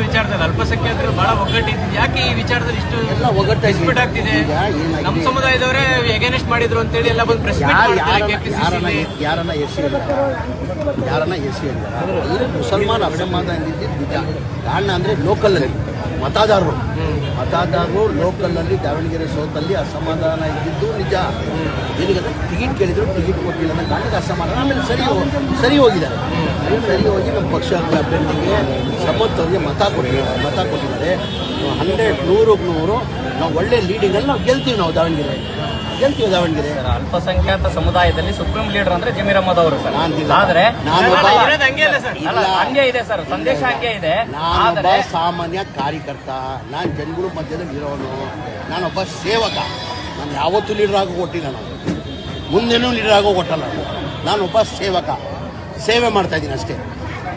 ವಿಚಾರದಲ್ಲಿ ಅಲ್ಪಸಂಖ್ಯಾತರು ಬಹಳ ಒಗ್ಗಟ್ಟಿದೆ. ಯಾಕೆ ಈ ವಿಚಾರದಲ್ಲಿ ಇಷ್ಟು ಎಲ್ಲ ಒಗ್ಗಟ್ಟಾಗಿ ಆಗ್ತಿದೆ? ನಮ್ಮ ಸಮುದಾಯದವರೇ ಎಗೇನೆಸ್ಟ್ ಮಾಡಿದ್ರು ಅಂತೇಳಿ ಎಲ್ಲ ಬಂದು ಪ್ರೆಸ್ ಯಾರನ್ನ ಎಸ್ ಸಿ ಹೇಳಿದ್ದಾರೆ ಮುಸಲ್ಮಾನ್ ಅಸಮಾಧಾನ ಇದ್ದಿದ್ದು ನಿಜ. ಕಾರಣ ಅಂದರೆ ಲೋಕಲಲ್ಲಿ ಮತದಾರರು ಲೋಕಲಲ್ಲಿ ದಾವಣಗೆರೆ ಸೌತಲ್ಲಿ ಅಸಮಾಧಾನ ಇದ್ದಿದ್ದು ನಿಜ. ಏನಕ್ಕೆ ಟಿಕೆಟ್ ಕೇಳಿದ್ರು ಟಿಕೆಟ್ ಕೊಟ್ಟಿಲ್ಲ ಅನ್ನೋ ಕಾರಣಕ್ಕೆ ಅಸಮಾಧಾನ. ಆಮೇಲೆ ಸರಿ ಹೋಗಿದ್ದಾರೆ. ಸರಿ ಹೋಗಿ ನಮ್ಮ ಪಕ್ಷ ಅಭ್ಯರ್ಥಿಗೆ ಸಮತ್ ಅವರಿಗೆ ಮತ ಕೊಟ್ಟಿದ್ದಾರೆ. 100 ನಾವು ಒಳ್ಳೆ ಲೀಡಿಂಗಲ್ಲಿ ನಾವು ಗೆಲ್ತೀವಿ. ದಾವಣಗೆರೆ ಅಲ್ಪಸಂಖ್ಯಾತ ಸಮುದಾಯದಲ್ಲಿ ಸುಪ್ರೀಂ ಲೀಡರ್ ಅಂದ್ರೆ ಜಮೀರ್ ಅಹಮದ್ ಅವರು ಸರ್. ಆದ್ರೆ ಹಂಗೆ ಇದೆ ಸರ್, ಸಂದೇಶ ಹಂಗೆ ಇದೆ. ನಾನೊಬ್ಬ ಸಾಮಾನ್ಯ ಕಾರ್ಯಕರ್ತ, ನಾನು ಜನಗಳ ಮಧ್ಯದಲ್ಲಿ ಇರೋನು, ನಾನೊಬ್ಬ ಸೇವಕ. ನಾನು ಯಾವತ್ತೂ ಲೀಡರ್ ಆಗೋ ಕೊಟ್ಟಿಲ್ಲ, ನಾನು ಮುಂದೇನೂ ಲೀಡರ್ ಆಗೋ ಕೊಟ್ಟಲ್ಲ. ನಾನೊಬ್ಬ ಸೇವಕ, ಸೇವೆ ಮಾಡ್ತಾ ಇದ್ದೀನಿ ಅಷ್ಟೇ.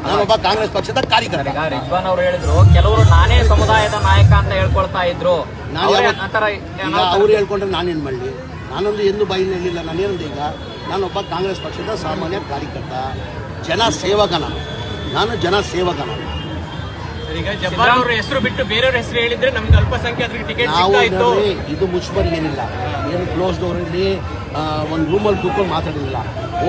ನಾನೊಬ್ಬ ಕಾಂಗ್ರೆಸ್ ಪಕ್ಷದ ಕಾರ್ಯಕರ್ತ. ರಿಜ್ವಾನ್ ಅವರು ಹೇಳಿದ್ರು ಕೆಲವರು ನಾನೇ ಸಮುದಾಯದ ನಾಯಕ ಅಂತ ಹೇಳ್ಕೊಳ್ತಾ ಇದ್ರು. ಅವ್ರು ಹೇಳ್ಕೊಂಡ್ರೆ ನಾನೇನು ಮಾಡಲಿ? ನಾನೊಂದು ಎಂದು ಬಾಯಿನ ಹೇಳಿಲ್ಲ. ನಾನೇನಂದು ಈಗ ನಾನೊಬ್ಬ ಕಾಂಗ್ರೆಸ್ ಪಕ್ಷದ ಸಾಮಾನ್ಯ ಕಾರ್ಯಕರ್ತ, ಜನ ಸೇವಕ. ನಾನು ಜನ ಸೇವಕ. ಈಗ ಜಬ್ಬಾರ್ ಅವರ ಹೆಸರು ಬಿಟ್ಟು ಬೇರೆಯವ್ರ ಹೆಸರು ಹೇಳಿದ್ರೆ ನಮ್ಗೆ ಅಲ್ಪಸಂಖ್ಯಾತರಿಗೆ ಟಿಕೆಟ್ ಸಿಗ್ತಾಯಿತ್ತು. ಇದು ಮುಚ್ಚುಮರಿ ಏನಿಲ್ಲ, ಏನು ಕ್ಲೋಸ್ ಡೋರಲ್ಲಿ ಒಂದು ರೂಮಲ್ಲಿ ಕೂತ್ಕೊಂಡು ಮಾತಾಡಿಲ್ಲ.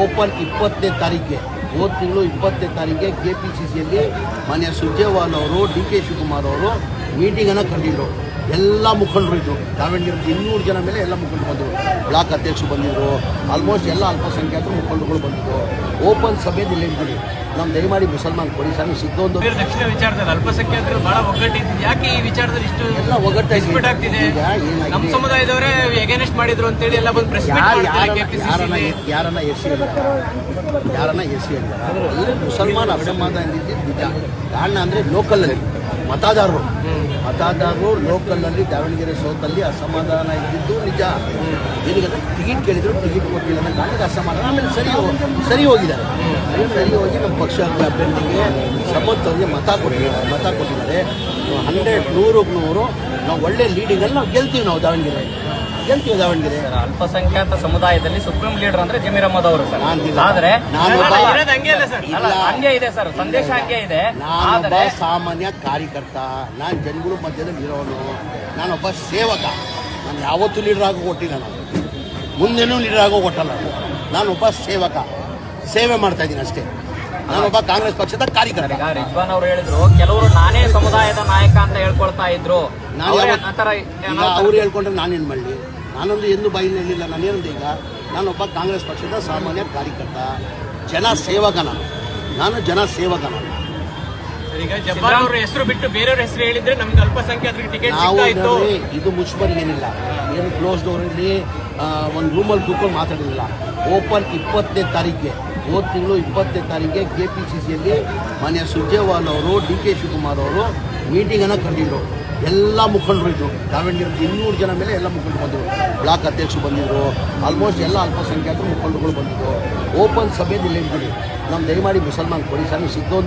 ಓಪನ್ 20ನೇ ತಾರೀಕಿಗೆ, ಹೋದ ತಿಂಗಳು 20ನೇ ತಾರೀಕಿಗೆ KPCCಯಲ್ಲಿ ಮಾನ್ಯ ಸುರ್ಜೇವಾಲ್ ಅವರು, DK ಶಿವಕುಮಾರ್ ಅವರು ಮೀಟಿಂಗನ್ನು ಕರೆದಿದ್ರು. ಎಲ್ಲ ಮುಖಂಡರು ಇದ್ದರು. ದಾವಣಗೆರೆ 200 ಜನ ಮೇಲೆ ಎಲ್ಲ ಮುಖಂಡರು ಬಂದರು. ಬ್ಲಾಕ್ ಅಧ್ಯಕ್ಷರು ಬಂದಿದ್ದರು. ಆಲ್ಮೋಸ್ಟ್ ಎಲ್ಲ ಅಲ್ಪಸಂಖ್ಯಾತರು ಮುಖಂಡರುಗಳು ಬಂದಿದ್ದರು. ಓಪನ್ ಸಭೆಯಲ್ಲಿ ಹೇಳಿದ್ದೀನಿ, ನಮ್ಮ ದಯಮಾಡಿ ಮುಸಲ್ಮಾನ್ ಕೊಡಿ ಸರ್. ಸಿದ್ದೊಂದು ದಕ್ಷಿಣ ವಿಚಾರದಲ್ಲಿ ಅಲ್ಪಸಂಖ್ಯಾತರು ಬಹಳ ಒಗ್ಗಟ್ಟಿದೆ. ಯಾಕೆ ಈ ವಿಚಾರದಲ್ಲಿ ಇಷ್ಟು ಎಲ್ಲ ಒಗ್ಗಟ್ಟಾಗಿ ಆಗ್ತಿದೆ? ನಮ್ಮ ಸಮುದಾಯದವರೇ ಎಗೇನೆಸ್ಟ್ ಮಾಡಿದ್ರು ಅಂತೇಳಿ ಎಲ್ಲ ಬಂದು ಪ್ರೆಸ್ ಯಾರನ್ನ ಎಸ್ ಸಿ ಹೇಳಿದ್ದಾರೆ ಮುಸಲ್ಮಾನ್ ಅಸಮಾಧಾನ ಇದ್ದಿದ್ದು ನಿಜ. ಕಾರಣ ಅಂದರೆ ಲೋಕಲಲ್ಲಿ ಮತದಾರರು ಲೋಕಲಲ್ಲಿ ದಾವಣಗೆರೆ ಸೌತಲ್ಲಿ ಅಸಮಾಧಾನ ಇದ್ದಿದ್ದು ನಿಜ. ಏನಕ್ಕೆ ಟಿಕೆಟ್ ಕೇಳಿದ್ರು ಟಿಕೆಟ್ ಕೊಟ್ಟಿಲ್ಲ ಅನ್ನೋ ಕಾರಣಕ್ಕೆ ಅಸಮಾಧಾನ. ಆಮೇಲೆ ಸರಿ ಹೋಗಿದ್ದಾರೆ. ಸರಿ ಹೋಗಿ ನಮ್ಮ ಪಕ್ಷ ಅಭ್ಯರ್ಥಿಗೆ ಸಮತ್ ಅವರಿಗೆ ಮತ ಕೊಟ್ಟಿದ್ದಾರೆ. 100 ನಾವು ಒಳ್ಳೆ ಲೀಡಿಂಗಲ್ಲಿ ನಾವು ಗೆಲ್ತೀವಿ. ದಾವಣಗೆರೆ ಅಲ್ಪಸಂಖ್ಯಾತ ಸಮುದಾಯದಲ್ಲಿ ಸುಪ್ರೀಂ ಲೀಡರ್ ಅಂದ್ರೆ ಜಮೀರ್ ಅಹಮದ್ ಅವರು ಸರ್. ಆದ್ರೆ ಹಂಗೆ ಇದೆ ಸರ್, ಸಂದೇಶ ಹಂಗೆ ಇದೆ. ನಾನೊಬ್ಬ ಸಾಮಾನ್ಯ ಕಾರ್ಯಕರ್ತ, ನಾನು ಜನಗಳ ಮಧ್ಯದಲ್ಲಿ ಇರೋನು, ನಾನೊಬ್ಬ ಸೇವಕ. ನಾನು ಯಾವತ್ತೂ ಲೀಡರ್ ಆಗೋ ಕೊಟ್ಟಿಲ್ಲ, ನಾನು ಮುಂದೇನೂ ಲೀಡರ್ ಆಗೋ ಕೊಟ್ಟಲ್ಲ. ನಾನೊಬ್ಬ ಸೇವಕ, ಸೇವೆ ಮಾಡ್ತಾ ಇದ್ದೀನಿ ಅಷ್ಟೇ. ನಾನೊಬ್ಬ ಕಾಂಗ್ರೆಸ್ ಪಕ್ಷದ ಕಾರ್ಯಕರ್ತ. ರಿಜ್ವಾನ್ ಅವರು ಹೇಳಿದ್ರು ಕೆಲವರು ನಾನೇ ಸಮುದಾಯದ ನಾಯಕ ಅಂತ ಹೇಳ್ಕೊಳ್ತಾ ಇದ್ರು. ಅವ್ರು ಹೇಳ್ಕೊಂಡ್ರೆ ನಾನೇನು ಮಾಡಲಿ? ನಾನೊಂದು ಎಂದು ಬಾಯಿನ ಹೇಳಿಲ್ಲ. ನಾನೇನಂದು ಈಗ ನಾನೊಬ್ಬ ಕಾಂಗ್ರೆಸ್ ಪಕ್ಷದ ಸಾಮಾನ್ಯ ಕಾರ್ಯಕರ್ತ, ಜನ ಸೇವಕ. ನಾನು ಜನ ಸೇವಕ. ಈಗ ಜಬ್ಬಾರ್ ಅವರ ಹೆಸರು ಬಿಟ್ಟು ಬೇರೆಯವ್ರ ಹೆಸರು ಹೇಳಿದ್ರೆ ನಮ್ಗೆ ಅಲ್ಪಸಂಖ್ಯಾತರಿಗೆ ಟಿಕೆಟ್ ಸಿಗ್ತಾಯಿತ್ತು. ಇದು ಮುಚ್ಚುಮರಿ ಏನಿಲ್ಲ, ಏನು ಕ್ಲೋಸ್ ಡೋರಲ್ಲಿ ಒಂದು ರೂಮಲ್ಲಿ ಕೂತ್ಕೊಂಡು ಮಾತಾಡಿಲ್ಲ. ಓಪನ್ 20ನೇ ತಾರೀಕಿಗೆ, ಹೋದ ತಿಂಗಳು 20ನೇ ತಾರೀಕಿಗೆ KPCCಯಲ್ಲಿ ಮಾನ್ಯ ಸುರ್ಜೇವಾಲ್ ಅವರು, DK ಶಿವಕುಮಾರ್ ಅವರು ಮೀಟಿಂಗನ್ನು ಕರೆದಿದ್ರು. ಎಲ್ಲ ಮುಖಂಡರು ಇದ್ದರು. ದಾವಣಗೆರೆ 200 ಜನ ಮೇಲೆ ಎಲ್ಲ ಮುಖಂಡರು ಬಂದರು. ಬ್ಲಾಕ್ ಅಧ್ಯಕ್ಷರು ಬಂದಿದ್ದರು. ಆಲ್ಮೋಸ್ಟ್ ಎಲ್ಲ ಅಲ್ಪಸಂಖ್ಯಾತರು ಮುಖಂಡರುಗಳು ಬಂದಿದ್ದರು. ಓಪನ್ ಸಭೆಯಲ್ಲಿ ಹೇಳಿದ್ದೀನಿ, ನಮ್ಮ ದಯಮಾಡಿ ಮುಸಲ್ಮಾನ್ ಕೊಡಿ ಸರ್. ಸಿದ್ದೊಂದು